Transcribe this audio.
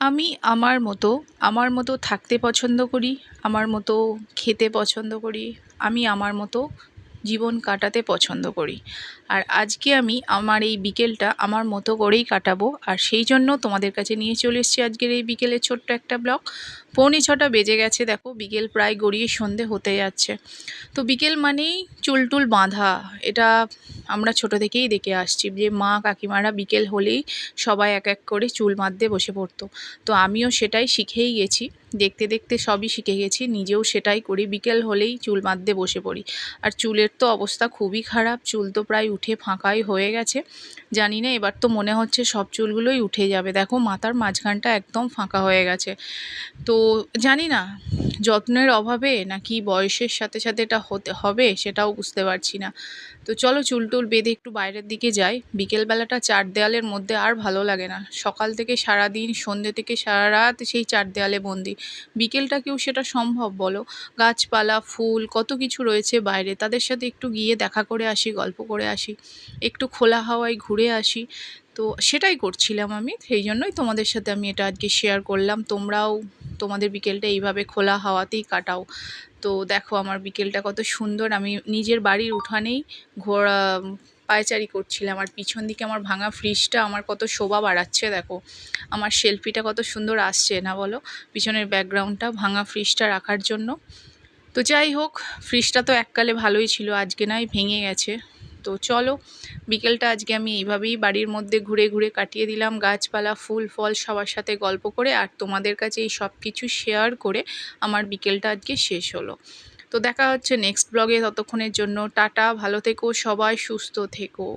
আমি আমার মতো থাকতে পছন্দ করি, আমার মতো খেতে পছন্দ করি, আমি আমার মতো জীবন কাটাতে পছন্দ করি। আর আজকে আমি আমার এই বিকেলটা আমার মতো করেই কাটাবো। আর সেই জন্য তোমাদের কাছে নিয়ে চলে এসেছি আজকের এই বিকেলের ছোট্ট একটা ব্লগ। 6:45 বেজে গেছে, দেখো বিকেল প্রায় গড়িয়ে সন্ধে হতে যাচ্ছে। তো বিকেল মানেই চুল টুল বাঁধা, এটা আমরা ছোট থেকেই দেখে আসছি যে মা কাকিমারা বিকেল হলেই সবাই এক এক করে চুল বাঁধতে বসে পড়তো। তো আমিও সেটাই শিখেই গেছি, দেখতে দেখতে সবই শিখে গেছি, নিজেও সেটাই করি, বিকেল হলেই চুল বাঁধতে বসে পড়ি। আর চুলের তো অবস্থা খুবই খারাপ, চুল তো প্রায় উঠে ফাঁকাই হয়ে গেছে। জানি না, এবার তো মনে হচ্ছে সব চুলগুলোই উঠে যাবে, দেখো মাথার মাঝখানটা একদম ফাঁকা হয়ে গেছে। তো জানি না যত্নের অভাবে নাকি বয়সের সাথে সাথে এটা হতে হবে, সেটাও বুঝতে পারছি না। তো চলো চুল টুল বেঁধে একটু বাইরের দিকে যাই। বিকেলবেলাটা চার দেওয়ালের মধ্যে আর ভালো লাগে না, সকাল থেকে সারা দিন, সন্ধ্যে থেকে সারা রাত সেই চার দেওয়ালে বন্দি। বিকেলটা কেউ সেটা সম্ভব বলো? গাছপালা, ফুল, কত কিছু রয়েছে বাইরে, তাদের সাথে একটু গিয়ে দেখা করে আসি, গল্প করে আসি, একটু খোলা হাওয়ায় ঘুরে আসি। তো সেটাই করছিলাম আমি, সেই জন্যই তোমাদের সাথে আমি এটা আজকে শেয়ার করলাম। তোমরাও তোমাদের বিকেলটা এইভাবে খোলা হাওয়াতেই কাটাও। তো দেখো আমার বিকেলটা কত সুন্দর, আমি নিজের বাড়ির উঠানেই ঘোরা পায়চারি করছিলাম। আর পিছন দিকে আমার ভাঙা ফ্রিজটা আমার কত শোভা বাড়াচ্ছে, দেখো আমার সেলফিটা কত সুন্দর আসছে না বলো, পিছনের ব্যাকগ্রাউন্ডটা ভাঙা ফ্রিজটা রাখার জন্য। তো যাই হোক, ফ্রিজটা তো এককালে ভালোই ছিল, আজকে নয় ভেঙে গেছে। তো চলো বিকেলটা আজকে আমি এইভাবেই বাড়ির মধ্যে ঘুরে ঘুরে কাটিয়ে দিলাম, গাছপালা, ফুল ফল সবার সাথে গল্প করে, আর তোমাদের কাছে এই সব কিছু শেয়ার করে আমার বিকেলটা আজকে শেষ হলো। তো দেখা হচ্ছে নেক্সট ব্লগে, ততক্ষণের জন্য টাটা, ভালো থেকো সবাই, সুস্থ থেকো।